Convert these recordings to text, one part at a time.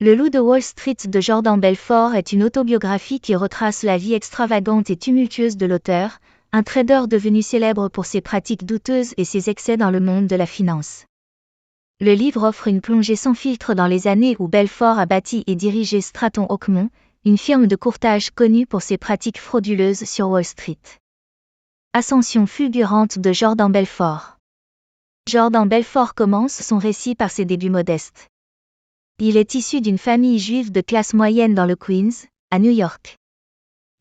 Le Loup de Wall Street de Jordan Belfort est une autobiographie qui retrace la vie extravagante et tumultueuse de l'auteur, un trader devenu célèbre pour ses pratiques douteuses et ses excès dans le monde de la finance. Le livre offre une plongée sans filtre dans les années où Belfort a bâti et dirigé Stratton Oakmont, une firme de courtage connue pour ses pratiques frauduleuses sur Wall Street. Ascension fulgurante de Jordan Belfort. Jordan Belfort commence son récit par ses débuts modestes. Il est issu d'une famille juive de classe moyenne dans le Queens, à New York.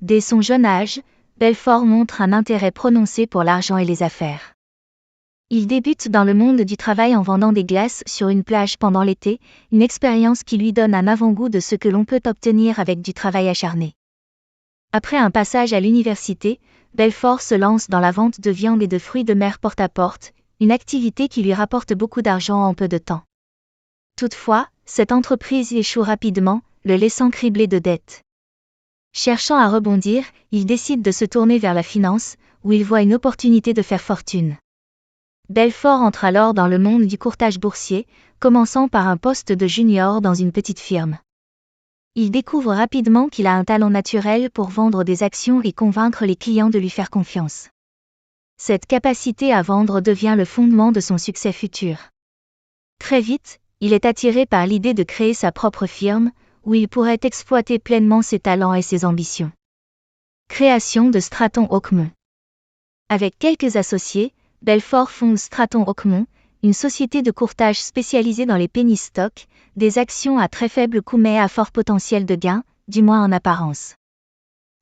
Dès son jeune âge, Belfort montre un intérêt prononcé pour l'argent et les affaires. Il débute dans le monde du travail en vendant des glaces sur une plage pendant l'été, une expérience qui lui donne un avant-goût de ce que l'on peut obtenir avec du travail acharné. Après un passage à l'université, Belfort se lance dans la vente de viande et de fruits de mer porte-à-porte, une activité qui lui rapporte beaucoup d'argent en peu de temps. Toutefois, cette entreprise échoue rapidement, le laissant criblé de dettes. Cherchant à rebondir, il décide de se tourner vers la finance, où il voit une opportunité de faire fortune. Belfort entre alors dans le monde du courtage boursier, commençant par un poste de junior dans une petite firme. Il découvre rapidement qu'il a un talent naturel pour vendre des actions et convaincre les clients de lui faire confiance. Cette capacité à vendre devient le fondement de son succès futur. Très vite, il est attiré par l'idée de créer sa propre firme, où il pourrait exploiter pleinement ses talents et ses ambitions. Création de Stratton Oakmont. Avec quelques associés, Belfort fonde Stratton Oakmont, une société de courtage spécialisée dans les penny stocks, des actions à très faible coût mais à fort potentiel de gain, du moins en apparence.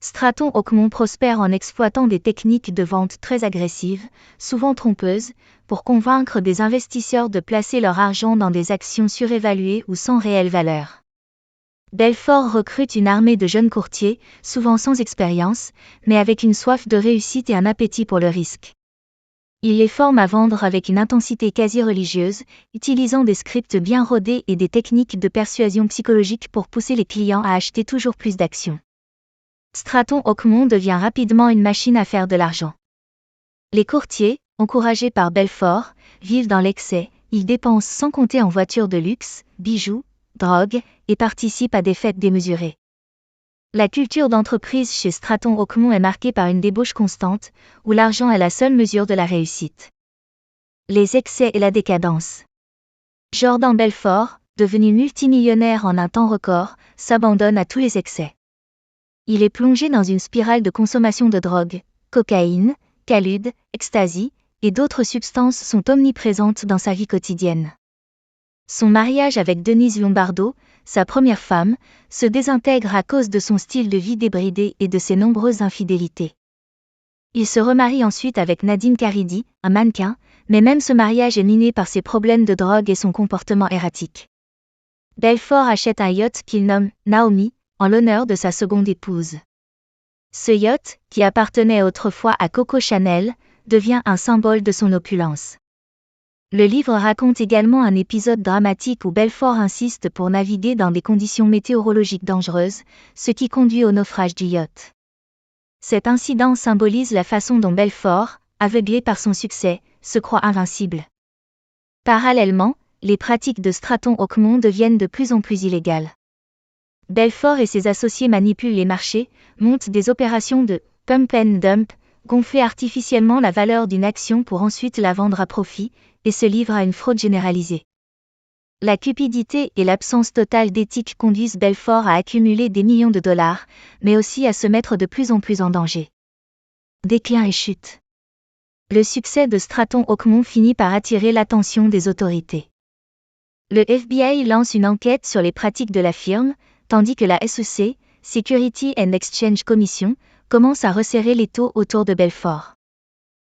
Stratton Oakmont prospère en exploitant des techniques de vente très agressives, souvent trompeuses, pour convaincre des investisseurs de placer leur argent dans des actions surévaluées ou sans réelle valeur. Belfort recrute une armée de jeunes courtiers, souvent sans expérience, mais avec une soif de réussite et un appétit pour le risque. Il les forme à vendre avec une intensité quasi religieuse, utilisant des scripts bien rodés et des techniques de persuasion psychologique pour pousser les clients à acheter toujours plus d'actions. Stratton Oakmont devient rapidement une machine à faire de l'argent. Les courtiers, encouragés par Belfort, vivent dans l'excès, ils dépensent sans compter en voitures de luxe, bijoux, drogue, et participent à des fêtes démesurées. La culture d'entreprise chez Stratton Oakmont est marquée par une débauche constante, où l'argent est la seule mesure de la réussite. Les excès et la décadence. Jordan Belfort, devenu multimillionnaire en un temps record, s'abandonne à tous les excès. Il est plongé dans une spirale de consommation de drogue, cocaïne, calude, ecstasy, et d'autres substances sont omniprésentes dans sa vie quotidienne. Son mariage avec Denise Lombardo, sa première femme, se désintègre à cause de son style de vie débridé et de ses nombreuses infidélités. Il se remarie ensuite avec Nadine Caridi, un mannequin, mais même ce mariage est miné par ses problèmes de drogue et son comportement erratique. Belfort achète un yacht qu'il nomme « Naomi », en l'honneur de sa seconde épouse. Ce yacht, qui appartenait autrefois à Coco Chanel, devient un symbole de son opulence. Le livre raconte également un épisode dramatique où Belfort insiste pour naviguer dans des conditions météorologiques dangereuses, ce qui conduit au naufrage du yacht. Cet incident symbolise la façon dont Belfort, aveuglé par son succès, se croit invincible. Parallèlement, les pratiques de Stratton Oakmont deviennent de plus en plus illégales. Belfort et ses associés manipulent les marchés, montent des opérations de « pump and dump », gonfler artificiellement la valeur d'une action pour ensuite la vendre à profit, et se livrent à une fraude généralisée. La cupidité et l'absence totale d'éthique conduisent Belfort à accumuler des millions de dollars, mais aussi à se mettre de plus en plus en danger. Déclin et chute. Le succès de Stratton Oakmont finit par attirer l'attention des autorités. Le FBI lance une enquête sur les pratiques de la firme, tandis que la SEC, Security and Exchange Commission, commence à resserrer l'étau autour de Belfort.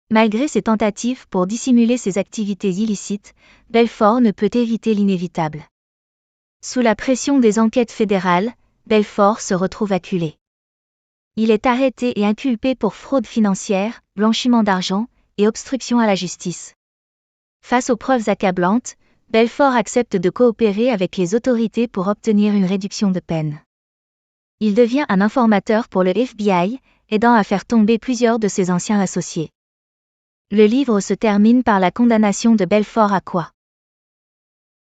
Malgré ses tentatives pour dissimuler ses activités illicites, Belfort ne peut éviter l'inévitable. Sous la pression des enquêtes fédérales, Belfort se retrouve acculé. Il est arrêté et inculpé pour fraude financière, blanchiment d'argent et obstruction à la justice. Face aux preuves accablantes, Belfort accepte de coopérer avec les autorités pour obtenir une réduction de peine. Il devient un informateur pour le FBI, aidant à faire tomber plusieurs de ses anciens associés. Le livre se termine par la condamnation de Belfort à quoi?